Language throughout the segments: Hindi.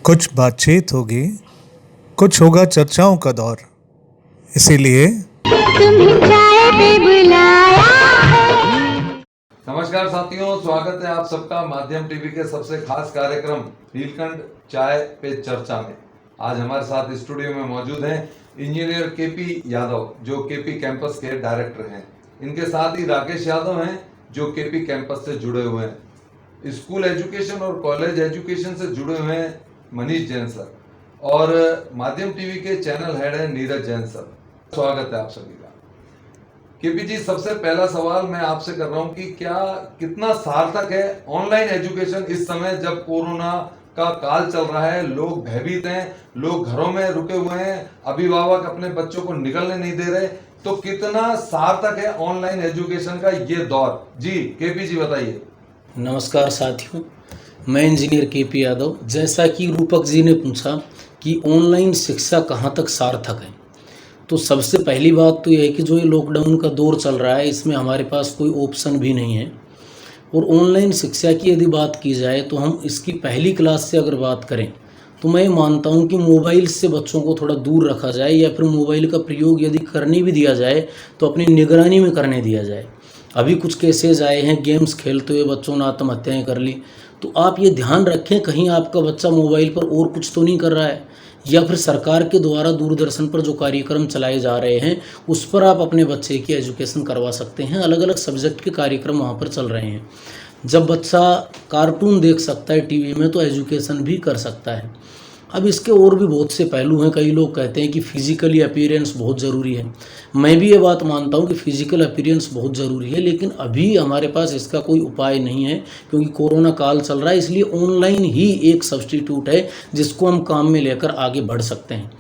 कुछ बातचीत होगी, कुछ होगा चर्चाओं का दौर। इसीलिए तुम्हें चाय पे बुलाया है। नमस्कार साथियों, स्वागत है आप सबका माध्यम टीवी के सबसे खास कार्यक्रम नीलकंठ चाय पे चर्चा में। आज हमारे साथ स्टूडियो में मौजूद हैं इंजीनियर केपी यादव, जो केपी कैंपस के डायरेक्टर हैं। इनके साथ ही राकेश यादव हैं, जो केपी कैंपस से जुड़े हुए हैं। स्कूल एजुकेशन और कॉलेज एजुकेशन से जुड़े हुए हैं मनीष जैन सर, और माध्यम टीवी के चैनल हेड है नीरज जैन सर। स्वागत है आप सभी का। केपी जी, सबसे पहला सवाल मैं आपसे कर रहा हूं कि कितना सार्थक है ऑनलाइन एजुकेशन इस समय, जब कोरोना का काल चल रहा है, लोग भयभीत हैं, लोग घरों में रुके हुए हैं, अभिभावक अपने बच्चों को निकलने नहीं दे रहे, तो कितना सार्थक है ऑनलाइन एजुकेशन का ये दौर? जी केपी जी बताइए। नमस्कार साथियों, मैं इंजीनियर केपी यादव। जैसा कि रूपक जी ने पूछा कि ऑनलाइन शिक्षा कहाँ तक सार्थक है, तो सबसे पहली बात तो यह है कि जो ये लॉकडाउन का दौर चल रहा है, इसमें हमारे पास कोई ऑप्शन भी नहीं है। और ऑनलाइन शिक्षा की यदि बात की जाए तो हम इसकी पहली क्लास से अगर बात करें तो मैं मानता हूं कि मोबाइल से बच्चों को थोड़ा दूर रखा जाए, या फिर मोबाइल का प्रयोग यदि करने भी दिया जाए तो अपनी निगरानी में करने दिया जाए। अभी कुछ केसेज आए हैं, गेम्स खेलते हुए बच्चों ने आत्महत्याएँ कर ली, तो आप ये ध्यान रखें कहीं आपका बच्चा मोबाइल पर और कुछ तो नहीं कर रहा है, या फिर सरकार के द्वारा दूरदर्शन पर जो कार्यक्रम चलाए जा रहे हैं उस पर आप अपने बच्चे की एजुकेशन करवा सकते हैं। अलग अलग सब्जेक्ट के कार्यक्रम वहाँ पर चल रहे हैं। जब बच्चा कार्टून देख सकता है टीवी में तो एजुकेशन भी कर सकता है। अब इसके और भी बहुत से पहलू हैं। कई लोग कहते हैं कि फिजिकली अपीयरेंस बहुत ज़रूरी है। मैं भी ये बात मानता हूँ कि फिजिकल अपीयरेंस बहुत ज़रूरी है, लेकिन अभी हमारे पास इसका कोई उपाय नहीं है, क्योंकि कोरोना काल चल रहा है। इसलिए ऑनलाइन ही एक सब्स्टिट्यूट है जिसको हम काम में लेकर आगे बढ़ सकते हैं।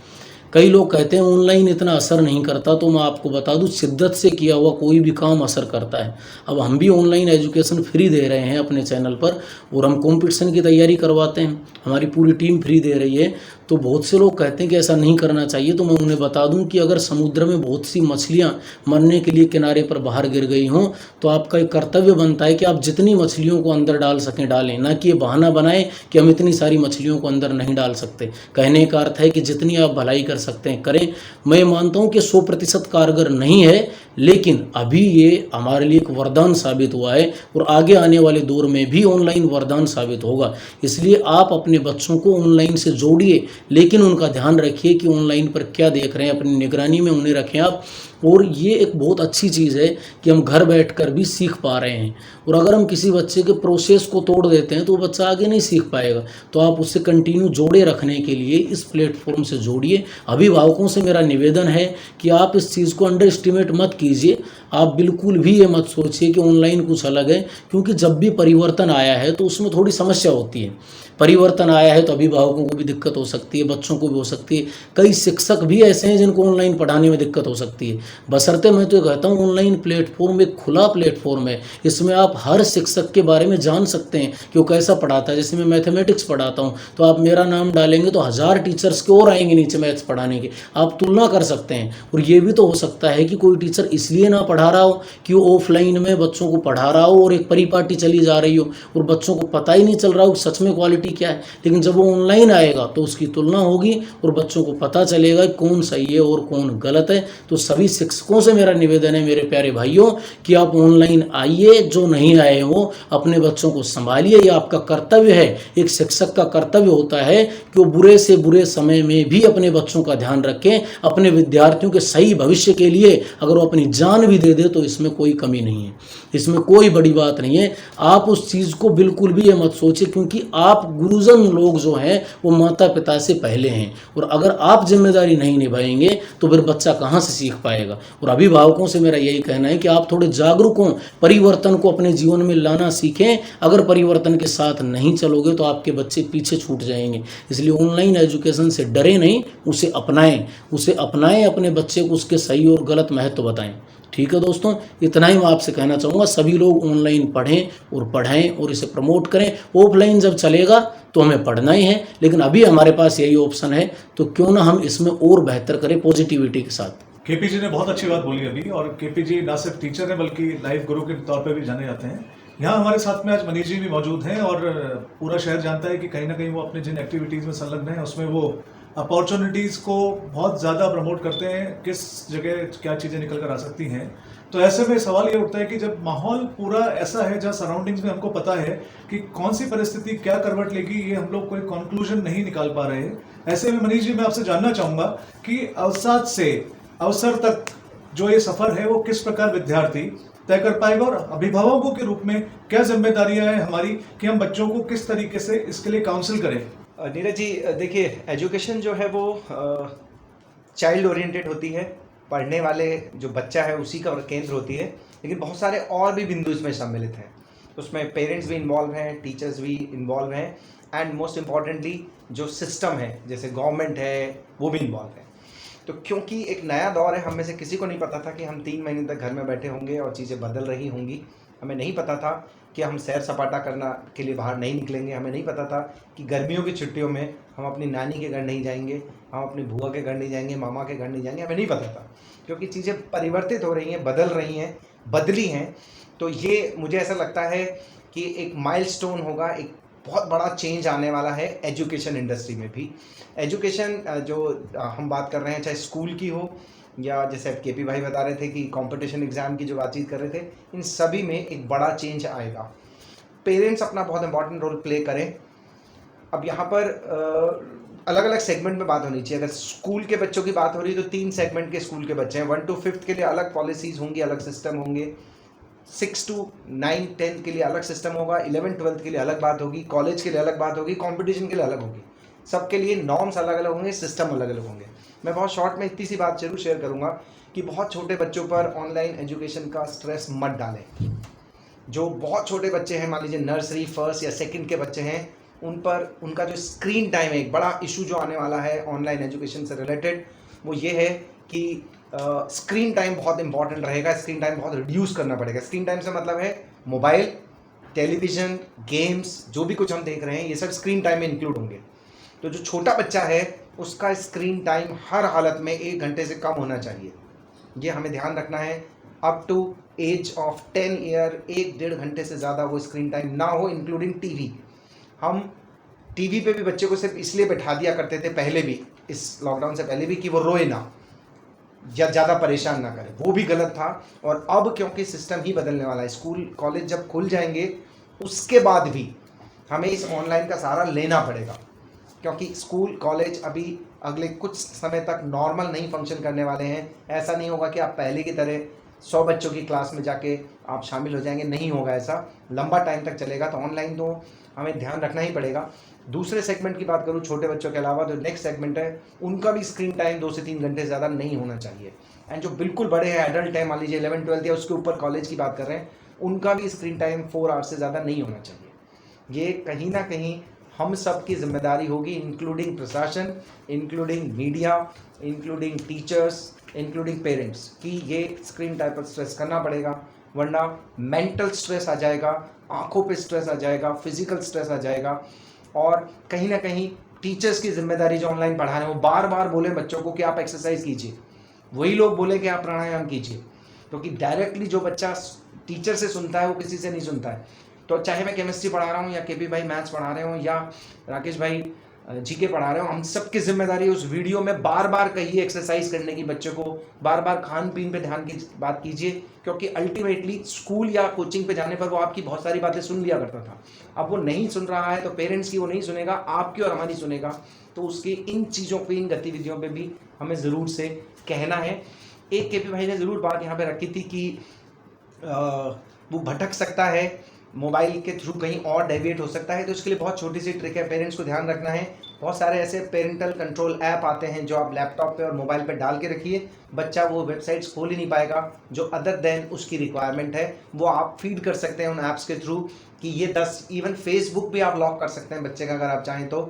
कई लोग कहते हैं ऑनलाइन इतना असर नहीं करता, तो मैं आपको बता दूं, शिद्दत से किया हुआ कोई भी काम असर करता है। अब हम भी ऑनलाइन एजुकेशन फ्री दे रहे हैं अपने चैनल पर, और हम कंपटीशन की तैयारी करवाते हैं, हमारी पूरी टीम फ्री दे रही है। तो बहुत से लोग कहते हैं कि ऐसा नहीं करना चाहिए, तो मैं उन्हें बता दूं कि अगर समुद्र में बहुत सी मछलियां मरने के लिए किनारे पर बाहर गिर गई हों, तो आपका एक कर्तव्य बनता है कि आप जितनी मछलियों को अंदर डाल सकें डालें, ना कि ये बहाना बनाएं कि हम इतनी सारी मछलियों को अंदर नहीं डाल सकते। कहने का अर्थ है कि जितनी आप भलाई कर सकते हैं करें। मैं मानता हूं कि 100% कारगर नहीं है, लेकिन अभी ये हमारे लिए एक वरदान साबित हुआ है, और आगे आने वाले दौर में भी ऑनलाइन वरदान साबित होगा। इसलिए आप अपने बच्चों को ऑनलाइन से जोड़िए, लेकिन उनका ध्यान रखिए कि ऑनलाइन पर क्या देख रहे हैं, अपनी निगरानी में उन्हें रखें आप। और ये एक बहुत अच्छी चीज़ है कि हम घर बैठकर भी सीख पा रहे हैं। और अगर हम किसी बच्चे के प्रोसेस को तोड़ देते हैं तो वो बच्चा आगे नहीं सीख पाएगा। तो आप उससे कंटिन्यू जोड़े रखने के लिए इस प्लेटफॉर्म से जोड़िए। अभिभावकों से मेरा निवेदन है कि आप इस चीज़ को अंडर एस्टिमेट मत कीजिए। आप बिल्कुल भी ये मत सोचिए कि ऑनलाइन कुछ अलग है, क्योंकि जब भी परिवर्तन आया है तो उसमें थोड़ी समस्या होती है। परिवर्तन आया है तो अभिभावकों को भी दिक्कत हो सकती है, बच्चों को भी हो सकती है। कई शिक्षक भी ऐसे हैं जिनको ऑनलाइन पढ़ाने में दिक्कत हो सकती है। बशर्ते मैं तो कहता हूँ ऑनलाइन प्लेटफॉर्म एक खुला प्लेटफॉर्म है, इसमें आप हर शिक्षक के बारे में जान सकते हैं कि वो कैसा पढ़ाता है। जैसे मैं मैथमेटिक्स पढ़ाता हूँ तो आप मेरा नाम डालेंगे तो 1000 टीचर्स के और आएंगे नीचे मैथ्स पढ़ाने के, आप तुलना कर सकते हैं। और ये भी तो हो सकता है कि कोई टीचर इसलिए ना पढ़ा रहा हो कि वो ऑफलाइन में बच्चों को पढ़ा रहा हो और एक परिपाटी चली जा रही हो और बच्चों को पता ही नहीं चल रहा हो कि सच में क्वालिटी क्या है। लेकिन जब वो ऑनलाइन आएगा तो उसकी तुलना होगी और बच्चों को पता चलेगा कौन सही है और कौन गलत है। तो सभी शिक्षकों से मेरा निवेदन है मेरे प्यारे भाइयों कि आप ऑनलाइन आइए, जो नहीं आए हो अपने बच्चों को संभालिए। ये आपका कर्तव्य है। एक शिक्षक का कर्तव्य होता है कि वो बुरे से बुरे समय में भी अपने बच्चों का ध्यान रखें। अपने विद्यार्थियों के सही भविष्य के लिए अगर वो अपनी जान भी दे दे तो इसमें कोई कमी नहीं है, इसमें कोई बड़ी बात नहीं है। आप उस चीज़ को बिल्कुल भी ये मत सोचिए, क्योंकि आप गुरुजन लोग जो हैं वो माता पिता से पहले हैं, और अगर आप जिम्मेदारी नहीं निभाएंगे तो फिर बच्चा कहाँ से सीख पाएगा। और अभिभावकों से मेरा यही कहना है कि आप थोड़े जागरूक हों, परिवर्तन को अपने जीवन में लाना सीखें। अगर परिवर्तन के साथ नहीं चलोगे तो आपके बच्चे पीछे छूट जाएंगे। इसलिए ऑनलाइन एजुकेशन से डरे नहीं, उसे अपनाएं, अपने बच्चे को उसके सही और गलत महत्व बताएं। ठीक है दोस्तों, इतना ही मैं आपसे कहना चाहूँगा। सभी लोग ऑनलाइन पढ़ें और पढ़ाएं और इसे प्रमोट करें। ऑफलाइन जब चलेगा तो हमें पढ़ना ही है, लेकिन अभी हमारे पास यही ऑप्शन है, तो क्यों ना हम इसमें और बेहतर करें पॉजिटिविटी के साथ। केपी जी ने बहुत अच्छी बात बोली अभी, और केपी जी ना सिर्फ टीचर हैं बल्कि लाइफ गुरु के तौर पर भी जाने जाते हैं। यहाँ हमारे साथ में आज मनीष जी भी मौजूद हैं और पूरा शहर जानता है कि कहीं ना कहीं वो अपने जिन एक्टिविटीज़ में संलग्न हैं उसमें वो अपॉर्चुनिटीज़ को बहुत ज़्यादा प्रमोट करते हैं, किस जगह क्या चीज़ें निकल कर आ सकती हैं। तो ऐसे में सवाल ये उठता है कि जब माहौल पूरा ऐसा है जहाँ सराउंडिंग्स में हमको पता है कि कौन सी परिस्थिति क्या करवट लेगी, ये हम लोग कोई कंक्लूजन नहीं निकाल पा रहे हैं। ऐसे में मनीष जी मैं आपसे जानना चाहूँगा कि अवसाद से अवसर तक जो ये सफ़र है वो किस प्रकार विद्यार्थी तय कर पाएगा और अभिभावकों के रूप में क्या जिम्मेदारियां हैं हमारी कि हम बच्चों को किस तरीके से इसके लिए काउंसिल करें। नीरज जी, देखिए एजुकेशन जो है वो चाइल्ड ओरिएंटेड होती है, पढ़ने वाले जो बच्चा है उसी का केंद्र होती है, लेकिन बहुत सारे और भी बिंदु इसमें सम्मिलित हैं। उसमें पेरेंट्स भी इन्वॉल्व हैं, टीचर्स भी इन्वॉल्व हैं एंड मोस्ट इम्पॉर्टेंटली जो सिस्टम है जैसे गवर्नमेंट है वो भी इन्वॉल्व है। तो क्योंकि एक नया दौर है, हम में से किसी को नहीं पता था कि हम 3 महीने तक घर में बैठे होंगे और चीज़ें बदल रही होंगी। हमें नहीं पता था कि हम सैर सपाटा करना के लिए बाहर नहीं निकलेंगे। हमें नहीं पता था कि गर्मियों की छुट्टियों में हम अपनी नानी के घर नहीं जाएंगे, हम अपनी बुआ के घर नहीं जाएंगे, मामा के घर नहीं जाएंगे। हमें नहीं पता था क्योंकि चीज़ें परिवर्तित हो रही हैं, बदल रही हैं, बदली हैं। तो ये मुझे ऐसा लगता है कि एक माइलस्टोन होगा, एक बहुत बड़ा चेंज आने वाला है एजुकेशन इंडस्ट्री में भी। एजुकेशन जो हम बात कर रहे हैं, चाहे स्कूल की हो या जैसे अब केपी भाई बता रहे थे कि कंपटीशन एग्ज़ाम की जो बातचीत कर रहे थे, इन सभी में एक बड़ा चेंज आएगा। पेरेंट्स अपना बहुत इंपॉर्टेंट रोल प्ले करें। अब यहाँ पर अलग अलग सेगमेंट में बात होनी चाहिए। अगर स्कूल के बच्चों की बात हो रही है तो 3 सेगमेंट के स्कूल के बच्चे हैं। 1 to 5th के लिए अलग पॉलिसीज़ होंगी, अलग सिस्टम होंगे। 6 to 9, 10 के लिए अलग सिस्टम होगा। 11, 12 के लिए अलग बात होगी। कॉलेज के लिए अलग बात होगी। कंपटीशन के लिए अलग होगी। सबके लिए नॉर्म्स अलग अलग होंगे, सिस्टम अलग अलग होंगे। मैं बहुत शॉर्ट में इतनी सी बात जरूर शेयर करूँगा कि बहुत छोटे बच्चों पर ऑनलाइन एजुकेशन का स्ट्रेस मत डालें। जो बहुत छोटे बच्चे हैं, मान लीजिए नर्सरी, फर्स्ट या सेकंड के बच्चे हैं, उन पर उनका जो स्क्रीन टाइम है, एक बड़ा इशू जो आने वाला है ऑनलाइन एजुकेशन से रिलेटेड, वो ये है कि स्क्रीन टाइम बहुत इंपॉर्टेंट रहेगा। स्क्रीन टाइम बहुत रिड्यूस करना पड़ेगा। स्क्रीन टाइम से मतलब है मोबाइल, टेलीविज़न, गेम्स, जो भी कुछ हम देख रहे हैं ये सब स्क्रीन टाइम में इंक्लूड होंगे। तो जो छोटा बच्चा है उसका स्क्रीन टाइम हर हालत में 1 घंटे से कम होना चाहिए। ये हमें ध्यान रखना है। Up to age of 10 year 1-1.5 घंटे से ज़्यादा वो स्क्रीन टाइम ना हो, इंक्लूडिंग टीवी। हम टीवी पे भी बच्चे को सिर्फ इसलिए बैठा दिया करते थे पहले भी, इस लॉकडाउन से पहले भी, कि वो रोए ना या ज़्यादा परेशान ना करे। वो भी गलत था। और अब क्योंकि सिस्टम ही बदलने वाला है, स्कूल कॉलेज जब खुल जाएंगे उसके बाद भी हमें इस ऑनलाइन का सहारा लेना पड़ेगा, क्योंकि स्कूल कॉलेज अभी अगले कुछ समय तक नॉर्मल नहीं फंक्शन करने वाले हैं। ऐसा नहीं होगा कि आप पहले की तरह 100 बच्चों की क्लास में जाके आप शामिल हो जाएंगे, नहीं होगा ऐसा। लंबा टाइम तक चलेगा। तो ऑनलाइन तो हमें ध्यान रखना ही पड़ेगा। दूसरे सेगमेंट की बात करूँ छोटे बच्चों के अलावा, जो नेक्स्ट सेगमेंट है उनका भी स्क्रीन टाइम 2 से 3 घंटे से ज़्यादा नहीं होना चाहिए। एंड जो बिल्कुल बड़े हैं, एडल्ट है, मान लीजिए 11, 12 या उसके ऊपर कॉलेज की बात कर रहे हैं, उनका भी स्क्रीन टाइम 4 आवर्स से ज़्यादा नहीं होना चाहिए। ये कहीं ना कहीं हम सब की जिम्मेदारी होगी, इंक्लूडिंग प्रशासन, including media, including teachers, including parents, कि ये स्क्रीन टाइम पर स्ट्रेस करना पड़ेगा, वरना मेंटल स्ट्रेस आ जाएगा, आंखों पे स्ट्रेस आ जाएगा, फिजिकल स्ट्रेस आ जाएगा। और कहीं ना कहीं टीचर्स की जिम्मेदारी जो ऑनलाइन पढ़ा रहे हैं वो बार बार बोले बच्चों को कि आप एक्सरसाइज कीजिए, वही लोग बोले कि आप प्राणायाम कीजिए, क्योंकि डायरेक्टली जो बच्चा टीचर से सुनता है वो किसी से नहीं सुनता है। तो चाहे मैं केमिस्ट्री पढ़ा रहा हूँ या केपी भाई मैथ्स पढ़ा रहे हों या राकेश भाई जीके पढ़ा रहे हो, हम सबकी जिम्मेदारी उस वीडियो में बार बार कहिए एक्सरसाइज करने की, बच्चों को बार बार खान पीन पे ध्यान की बात कीजिए, क्योंकि अल्टीमेटली स्कूल या कोचिंग पे जाने पर वो आपकी बहुत सारी बातें सुन लिया करता था। अब वो नहीं सुन रहा है तो पेरेंट्स की वो नहीं सुनेगा, आपकी और हमारी सुनेगा। तो उसकी इन चीज़ों पे, इन गतिविधियों पे भी हमें ज़रूर से कहना है। एक केपी भाई ने ज़रूर बात यहाँ पे रखी थी कि वो भटक सकता है, मोबाइल के थ्रू कहीं और डेविएट हो सकता है। तो इसके लिए बहुत छोटी सी ट्रिक है, पेरेंट्स को ध्यान रखना है। बहुत सारे ऐसे पेरेंटल कंट्रोल ऐप आते हैं जो आप लैपटॉप पे और मोबाइल पे डाल के रखिए, बच्चा वो वेबसाइट्स खोल ही नहीं पाएगा जो अदर देन उसकी रिक्वायरमेंट है, वो आप फीड कर सकते हैं उन ऐप्स के थ्रू। कि ये 10 इवन फेसबुक भी आप लॉक कर सकते हैं बच्चे का, अगर आप चाहें तो,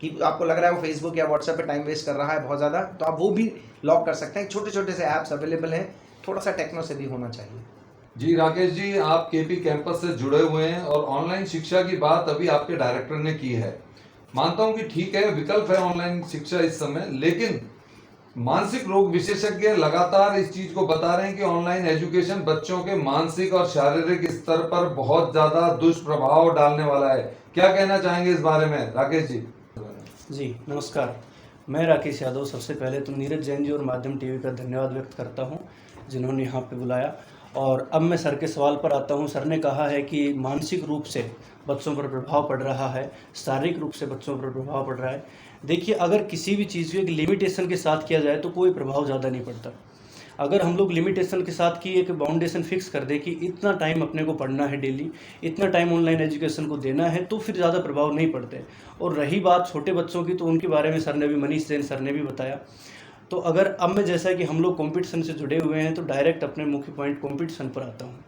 कि आपको लग रहा है वो फेसबुक या व्हाट्सएप पे टाइम वेस्ट कर रहा है बहुत ज़्यादा, तो आप वो भी लॉक कर सकते हैं। छोटे छोटे से ऐप्स अवेलेबल हैं, थोड़ा सा टेक्नो से भी होना चाहिए। जी राकेश जी, आप केपी कैंपस से जुड़े हुए हैं और ऑनलाइन शिक्षा की बात अभी आपके डायरेक्टर ने की है। मानता हूं कि ठीक है, विकल्प है ऑनलाइन शिक्षा इस समय, लेकिन मानसिक रोग विशेषज्ञ लगातार इस चीज को बता रहे हैं कि ऑनलाइन एजुकेशन बच्चों के मानसिक और शारीरिक स्तर पर बहुत ज्यादा दुष्प्रभाव डालने वाला है। क्या कहना चाहेंगे इस बारे में राकेश जी? जी नमस्कार, मैं राकेश यादव सबसे पहले तो नीरज जैन जी और माध्यम टीवी का धन्यवाद व्यक्त करता हूं जिन्होंने यहाँ पे बुलाया। और अब मैं सर के सवाल पर आता हूं। सर ने कहा है कि मानसिक रूप से बच्चों पर प्रभाव पड़ रहा है, शारीरिक रूप से बच्चों पर प्रभाव पड़ रहा है। देखिए, अगर किसी भी चीज़ को एक लिमिटेशन के साथ किया जाए तो कोई प्रभाव ज़्यादा नहीं पड़ता। अगर हम लोग लिमिटेशन के साथ की एक बाउंडेशन फिक्स कर दे कि इतना टाइम अपने को पढ़ना है डेली, इतना टाइम ऑनलाइन एजुकेशन को देना है, तो फिर ज़्यादा प्रभाव नहीं पड़ते। और रही बात छोटे बच्चों की, तो उनके बारे में सर ने भी, मनीष जैन सर ने भी बताया। तो अगर अब मैं, जैसा कि हम लोग कंपटीशन से जुड़े हुए हैं, तो डायरेक्ट अपने मुख्य पॉइंट कंपटीशन पर आता हूँ।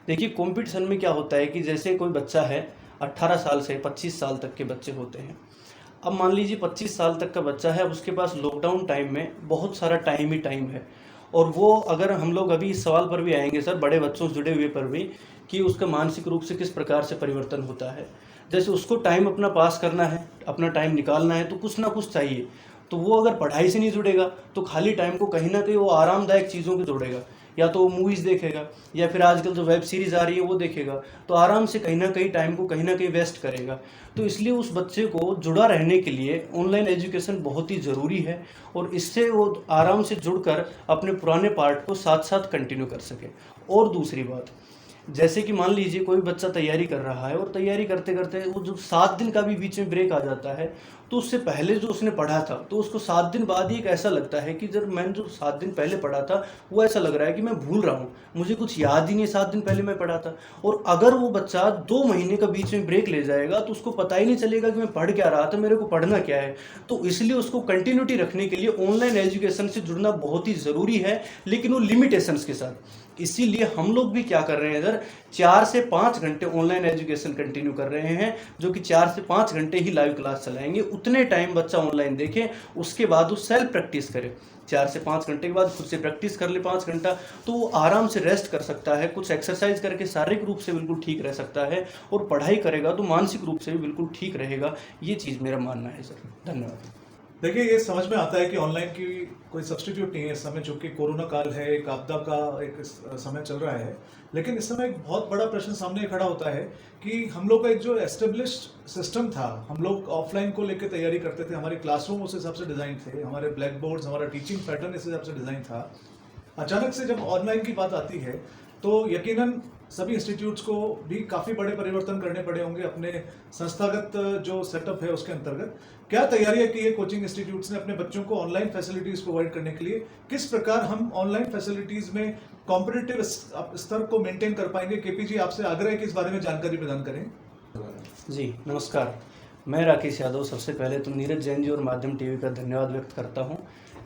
देखिए, कंपटीशन में क्या होता है कि जैसे कोई बच्चा है 18 साल से 25 साल तक के बच्चे होते हैं। अब मान लीजिए 25 साल तक का बच्चा है, अब उसके पास लॉकडाउन टाइम में बहुत सारा टाइम ही टाइम है। और वो, अगर हम लोग अभी इस सवाल पर भी आएंगे सर, बड़े बच्चों से जुड़े हुए पर भी, कि उसका मानसिक रूप से किस प्रकार से परिवर्तन होता है। जैसे उसको टाइम अपना पास करना है, अपना टाइम निकालना है, तो कुछ ना कुछ चाहिए। तो वो अगर पढ़ाई से नहीं जुड़ेगा तो खाली टाइम को कहीं ना कहीं वो आरामदायक चीज़ों को जोड़ेगा। या तो वो मूवीज़ देखेगा, या फिर आजकल जो वेब सीरीज़ आ रही है वो देखेगा। तो आराम से कहीं ना कहीं टाइम को कहीं ना कहीं वेस्ट करेगा। तो इसलिए उस बच्चे को जुड़ा रहने के लिए ऑनलाइन एजुकेशन बहुत ही ज़रूरी है, और इससे वो आराम से जुड़कर अपने पुराने पार्ट को साथ साथ कंटिन्यू कर सके। और दूसरी बात, जैसे कि मान लीजिए कोई बच्चा तैयारी कर रहा है, और तैयारी करते करते वो जो 7 दिन का भी बीच में ब्रेक आ जाता है, तो उससे पहले जो उसने पढ़ा था, तो उसको 7 दिन बाद ही एक ऐसा लगता है कि जब मैंने जो 7 दिन पहले पढ़ा था, वो ऐसा लग रहा है कि मैं भूल रहा हूँ, मुझे कुछ याद ही नहीं 7 दिन पहले मैं पढ़ा था। और अगर वो बच्चा 2 महीने का बीच में ब्रेक ले जाएगा, तो उसको पता ही नहीं चलेगा कि मैं पढ़ क्या रहा था, मेरे को पढ़ना क्या है। तो इसलिए उसको कंटिन्यूटी रखने के लिए ऑनलाइन एजुकेशन से जुड़ना बहुत ही ज़रूरी है, लेकिन वो लिमिटेशंस के साथ। इसीलिए हम लोग भी क्या कर रहे हैं इधर, 4 से 5 घंटे ऑनलाइन एजुकेशन कंटिन्यू कर रहे हैं, जो कि 4 से 5 घंटे ही लाइव क्लास चलाएंगे। उतने टाइम बच्चा ऑनलाइन देखे, उसके बाद वो सेल्फ प्रैक्टिस करे। 4 से 5 घंटे के बाद खुद से प्रैक्टिस कर ले 5 घंटा, तो वो आराम से रेस्ट कर सकता है, कुछ एक्सरसाइज करके शारीरिक रूप से बिल्कुल ठीक रह सकता है, और पढ़ाई करेगा तो मानसिक रूप से भी बिल्कुल ठीक रहेगा। ये चीज़ मेरा मानना है सर। धन्यवाद। देखिए, ये समझ में आता है कि ऑनलाइन की कोई सब्स्टिट्यूट नहीं है इस समय, चूंकि कोरोना काल है, एक आपदा का एक समय चल रहा है। लेकिन इस समय एक बहुत बड़ा प्रश्न सामने खड़ा होता है कि हम लोग का एक जो एस्टेब्लिश्ड सिस्टम था, हम लोग ऑफलाइन को लेकर तैयारी करते थे, हमारे क्लासरूम उस हिसाब से डिज़ाइन थे, हमारे ब्लैक बोर्ड्स, हमारा टीचिंग पैटर्न इस हिसाब से डिज़ाइन था। अचानक से जब ऑनलाइन की बात आती है, तो यकीनन सभी इंस्टीट्यूट्स को भी काफ़ी बड़े परिवर्तन करने पड़े होंगे अपने संस्थागत जो सेटअप है उसके अंतर्गत। क्या तैयारियां की है कोचिंग इंस्टीट्यूट्स ने अपने बच्चों को ऑनलाइन फैसिलिटीज़ प्रोवाइड करने के लिए? किस प्रकार हम ऑनलाइन फैसिलिटीज़ में कॉम्पिटिटिव स्तर को मेंटेन कर पाएंगे? केपी जी, आपसे आग्रह है कि इस बारे में जानकारी प्रदान करें। जी नमस्कार, मैं राकेश यादव सबसे पहले तो नीरज जैन जी और माध्यम टीवी का धन्यवाद व्यक्त करता हूं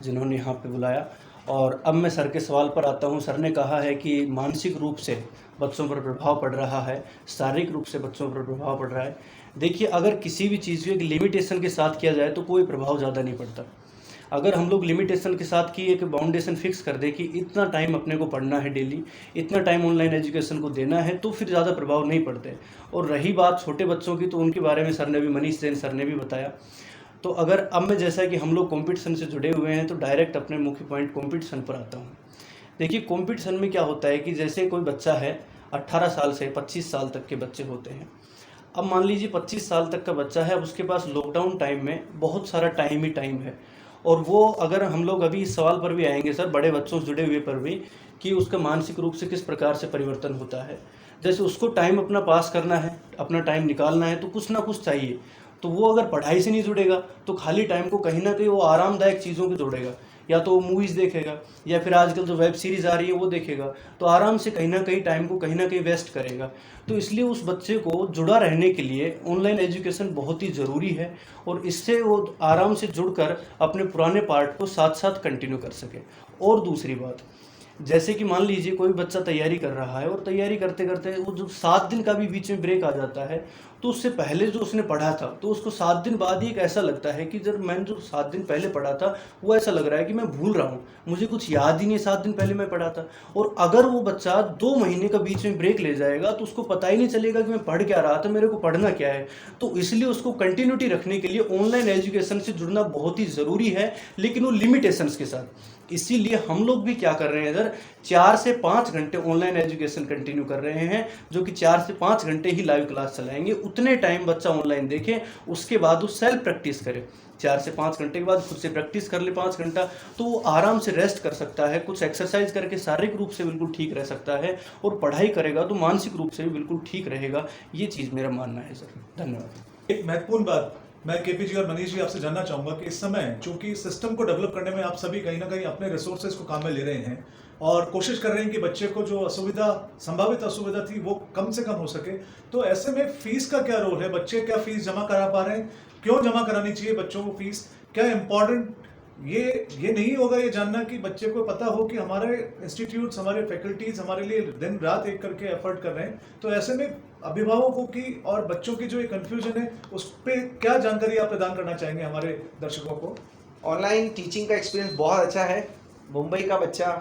जिन्होंने यहाँ पे बुलाया। और अब मैं सर के सवाल पर आता हूं। सर ने कहा है कि मानसिक रूप से बच्चों पर प्रभाव पड़ रहा है, शारीरिक रूप से बच्चों पर प्रभाव पड़ रहा है। देखिए, अगर किसी भी चीज़ को एक लिमिटेशन के साथ किया जाए तो कोई प्रभाव ज़्यादा नहीं पड़ता। अगर हम लोग लिमिटेशन के साथ की एक बाउंडेशन फिक्स कर दे कि इतना टाइम अपने को पढ़ना है डेली, इतना टाइम ऑनलाइन एजुकेशन को देना है, तो फिर ज़्यादा प्रभाव नहीं पड़ते। और रही बात छोटे बच्चों की, तो उनके बारे में सर ने भी, मनीष जैन सर ने भी बताया। तो अगर अब मैं, जैसा कि हम लोग कंपटीशन से जुड़े हुए हैं, तो डायरेक्ट अपने मुख्य पॉइंट कंपटीशन पर आता हूँ। देखिए, कंपटीशन में क्या होता है कि जैसे कोई बच्चा है 18 साल से 25 साल तक के बच्चे होते हैं। अब मान लीजिए 25 साल तक का बच्चा है, अब उसके पास लॉकडाउन टाइम में बहुत सारा टाइम ही टाइम है। और वो, अगर हम लोग अभी इस सवाल पर भी आएंगे सर, बड़े बच्चों से जुड़े हुए पर भी, कि उसका मानसिक रूप से किस प्रकार से परिवर्तन होता है। जैसे उसको टाइम अपना पास करना है, अपना टाइम निकालना है, तो कुछ ना कुछ चाहिए। तो वो अगर पढ़ाई से नहीं जुड़ेगा तो खाली टाइम को कहीं ना कहीं वो आरामदायक चीज़ों को जोड़ेगा। या तो वो मूवीज़ देखेगा, या फिर आजकल जो वेब सीरीज़ आ रही है वो देखेगा। तो आराम से कहीं ना कहीं टाइम को कहीं ना कहीं वेस्ट करेगा। तो इसलिए उस बच्चे को जुड़ा रहने के लिए ऑनलाइन एजुकेशन बहुत ही ज़रूरी है, और इससे वो आराम से जुड़कर अपने पुराने पार्ट को साथ साथ कंटिन्यू कर सके। और दूसरी बात, जैसे कि मान लीजिए कोई बच्चा तैयारी कर रहा है, और तैयारी करते करते वो जो 7 दिन का भी बीच में ब्रेक आ जाता है, तो तो उससे पहले जो उसने पढ़ा था तो उसको 7 दिन बाद ही एक ऐसा लगता है कि जब मैंने जो 7 दिन पहले पढ़ा था वो ऐसा लग रहा है कि मैं भूल रहा हूँ, मुझे कुछ याद ही नहीं 7 दिन पहले मैं पढ़ा था। और अगर वो बच्चा 2 महीने का बीच में ब्रेक ले जाएगा तो उसको पता ही नहीं चलेगा कि मैं पढ़ क्या रहा था, मेरे को पढ़ना क्या है। तो इसलिए उसको कंटिन्यूटी रखने के लिए ऑनलाइन एजुकेशन से जुड़ना बहुत ही ज़रूरी है, लेकिन वो लिमिटेशंस के साथ। इसीलिए हम लोग भी क्या कर रहे हैं इधर 4 से 5 घंटे ऑनलाइन एजुकेशन कंटिन्यू कर रहे हैं, जो कि 4 से 5 घंटे ही लाइव क्लास चलाएंगे। उतने टाइम बच्चा ऑनलाइन देखे, उसके बाद वो सेल्फ प्रैक्टिस करे। 4 से 5 घंटे के बाद खुद से प्रैक्टिस कर ले 5 घंटा, तो वो आराम से रेस्ट कर सकता है, कुछ एक्सरसाइज करके शारीरिक रूप से बिल्कुल ठीक रह सकता है, और पढ़ाई करेगा तो मानसिक रूप से भी बिल्कुल ठीक रहेगा। ये चीज़ मेरा मानना है सर। धन्यवाद। एक महत्वपूर्ण बात मैं केपी जी और मनीष जी आपसे जानना चाहूँगा कि इस समय चूंकि सिस्टम को डेवलप करने में आप सभी कहीं ना कहीं अपने रिसोर्सेज को काम में ले रहे हैं और कोशिश कर रहे हैं कि बच्चे को जो असुविधा, संभावित असुविधा थी वो कम से कम हो सके, तो ऐसे में फीस का क्या रोल है? बच्चे क्या फीस जमा करा पा रहे हैं? क्यों जमा करानी चाहिए बच्चों को फीस? क्या इम्पोर्टेंट ये नहीं होगा ये जानना कि बच्चे को पता हो कि हमारे इंस्टीट्यूट्स, हमारे फैकल्टीज हमारे लिए दिन रात एक करके एफर्ट कर रहे हैं, तो ऐसे में अभिभावकों की और बच्चों की जो एक कन्फ्यूजन है उस पर क्या जानकारी आप प्रदान करना चाहेंगे हमारे दर्शकों को? ऑनलाइन टीचिंग का एक्सपीरियंस बहुत अच्छा है। मुंबई का बच्चा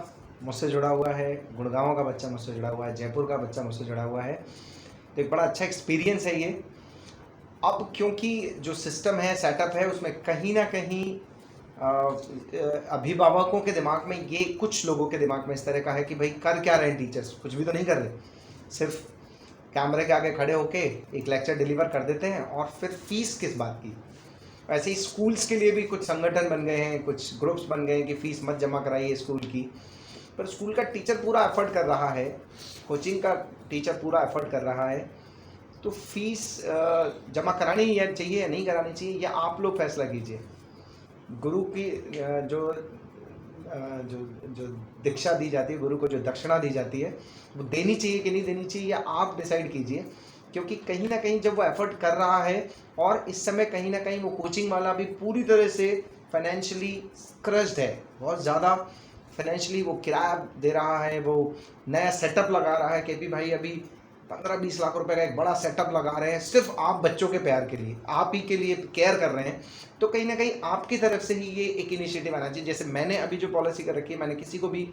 मुझसे जुड़ा हुआ है, गुड़गांव का बच्चा मुझसे जुड़ा हुआ है, जयपुर का बच्चा मुझसे जुड़ा हुआ है, तो एक बड़ा अच्छा एक्सपीरियंस है ये। अब क्योंकि जो सिस्टम है, सेटअप है, उसमें कहीं ना कहीं अभिभावकों के दिमाग में, ये कुछ लोगों के दिमाग में इस तरह का है कि भाई कर क्या रहे हैं टीचर्स, कुछ भी तो नहीं कर रहे, सिर्फ कैमरे के आगे खड़े होके एक लेक्चर डिलीवर कर देते हैं, और फिर फीस किस बात की। वैसे ही स्कूल्स के लिए भी कुछ संगठन बन गए हैं, कुछ ग्रुप्स बन गए हैं कि फ़ीस मत जमा कराइए स्कूल की, पर स्कूल का टीचर पूरा एफर्ट कर रहा है, कोचिंग का टीचर पूरा एफर्ट कर रहा है, तो फीस जमा करानी चाहिए या नहीं करानी चाहिए, या आप लोग फैसला कीजिए। गुरु की जो दीक्षा दी जाती है, गुरु को जो दक्षिणा दी जाती है, वो देनी चाहिए कि नहीं देनी चाहिए, या आप डिसाइड कीजिए। क्योंकि कहीं ना कहीं जब वो एफर्ट कर रहा है, और इस समय कहीं ना कहीं वो कोचिंग वाला भी पूरी तरह से फाइनेंशियली क्रस्ड है, बहुत ज़्यादा फाइनेंशियली वो किराया दे रहा है, वो नया सेटअप लगा रहा है कि भी भाई अभी 15-20 लाख रुपए का एक बड़ा सेटअप लगा रहे हैं सिर्फ आप बच्चों के प्यार के लिए, आप ही के लिए केयर कर रहे हैं, तो कहीं ना कहीं आपकी तरफ से ही ये एक इनिशिएटिव आना चाहिए। जैसे मैंने अभी जो पॉलिसी कर रखी है, मैंने किसी को भी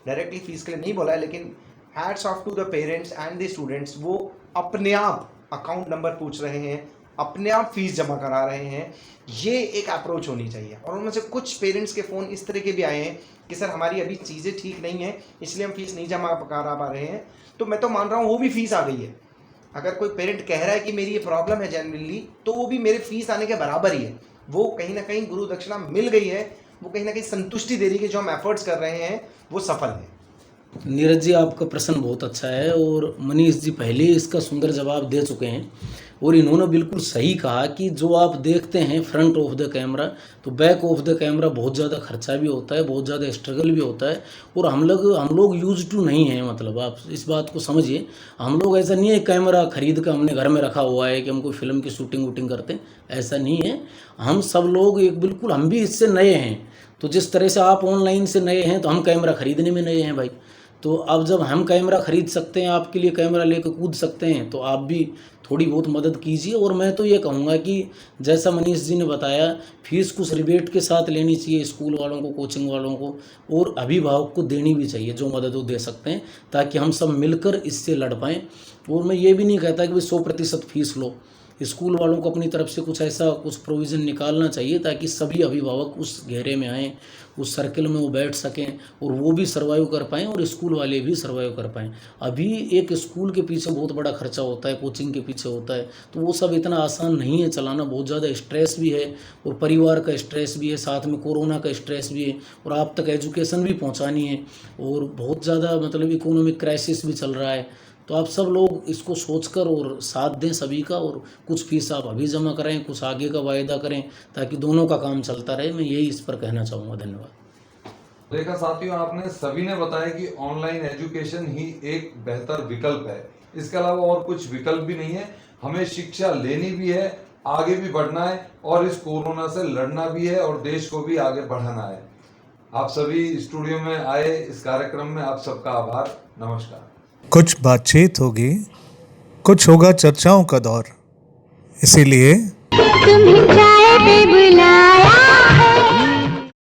डायरेक्टली फीस के लिए नहीं बोला है, लेकिन hats off to the parents and the students, वो अपने आप अकाउंट नंबर पूछ रहे हैं, अपने आप फीस जमा करा रहे हैं। ये एक अप्रोच होनी चाहिए। और उनमें से कुछ पेरेंट्स के फ़ोन इस तरह के भी आए हैं कि सर हमारी अभी चीज़ें ठीक नहीं हैं, इसलिए हम फीस नहीं जमा करा पा रहे हैं। तो मैं तो मान रहा हूँ वो भी फीस आ गई है। अगर कोई पेरेंट कह रहा है कि मेरी ये प्रॉब्लम है जेन्युइनली, तो वो भी मेरे फीस आने के बराबर ही है। वो कहीं ना कहीं गुरु दक्षिणा मिल गई है, वो कहीं ना कहीं संतुष्टि दे रही है कि जो हम एफर्ट्स कर रहे हैं वो सफल है। नीरज जी, आपका प्रश्न बहुत अच्छा है, और मनीष जी पहले इसका सुंदर जवाब दे चुके हैं, और इन्होंने बिल्कुल सही कहा कि जो आप देखते हैं फ्रंट ऑफ द कैमरा, तो बैक ऑफ द कैमरा बहुत ज़्यादा खर्चा भी होता है, बहुत ज़्यादा स्ट्रगल भी होता है, और हम लोग यूज टू नहीं हैं। मतलब आप इस बात को समझिए, हम लोग ऐसा नहीं है कैमरा खरीद कर हमने घर में रखा हुआ है कि हम कोई फिल्म की शूटिंग वूटिंग करते हैं, ऐसा नहीं है। हम सब लोग एक बिल्कुल, हम भी इससे नए हैं। तो जिस तरह से आप ऑनलाइन से नए हैं, तो हम कैमरा खरीदने में नए हैं भाई। तो अब जब हम कैमरा खरीद सकते हैं, आपके लिए कैमरा लेकर कूद सकते हैं, तो आप भी थोड़ी बहुत मदद कीजिए। और मैं तो ये कहूँगा कि जैसा मनीष जी ने बताया, फीस कुछ रिबेट के साथ लेनी चाहिए स्कूल वालों को, कोचिंग वालों को, और अभिभावक को देनी भी चाहिए जो मदद वो दे सकते हैं, ताकि हम सब मिलकर इससे लड़ पाएँ। और मैं ये भी नहीं कहता कि 100% फीस लो, स्कूल वालों को अपनी तरफ से कुछ ऐसा कुछ प्रोविज़न निकालना चाहिए ताकि सभी अभिभावक उस घेरे में आएँ, उस सर्कल में वो बैठ सकें, और वो भी सर्वाइव कर पाएँ और स्कूल वाले भी सर्वाइव कर पाएँ। अभी एक स्कूल के पीछे बहुत बड़ा खर्चा होता है, कोचिंग के पीछे होता है, तो वो सब इतना आसान नहीं है चलाना। बहुत ज़्यादा स्ट्रेस भी है, और परिवार का स्ट्रेस भी है, साथ में कोरोना का स्ट्रेस भी है, और आप तक एजुकेशन भी पहुँचानी है, और बहुत ज़्यादा मतलब इकोनॉमिक क्राइसिस भी चल रहा है। तो आप सब लोग इसको सोचकर और साथ दें सभी का, और कुछ फीस आप अभी जमा करें, कुछ आगे का वायदा करें, ताकि दोनों का काम चलता रहे। मैं यही इस पर कहना चाहूँगा। धन्यवाद। देखा साथियों, आपने सभी ने बताया कि ऑनलाइन एजुकेशन ही एक बेहतर विकल्प है, इसके अलावा और कुछ विकल्प भी नहीं है। हमें शिक्षा लेनी भी है, आगे भी बढ़ना है, और इस कोरोना से लड़ना भी है, और देश को भी आगे बढ़ाना है। आप सभी स्टूडियो में आए, इस कार्यक्रम में आप सबका आभार। नमस्कार। कुछ बातचीत होगी, कुछ होगा चर्चाओं का दौर। इसीलिए तुम्हें चाय पे बुलाया है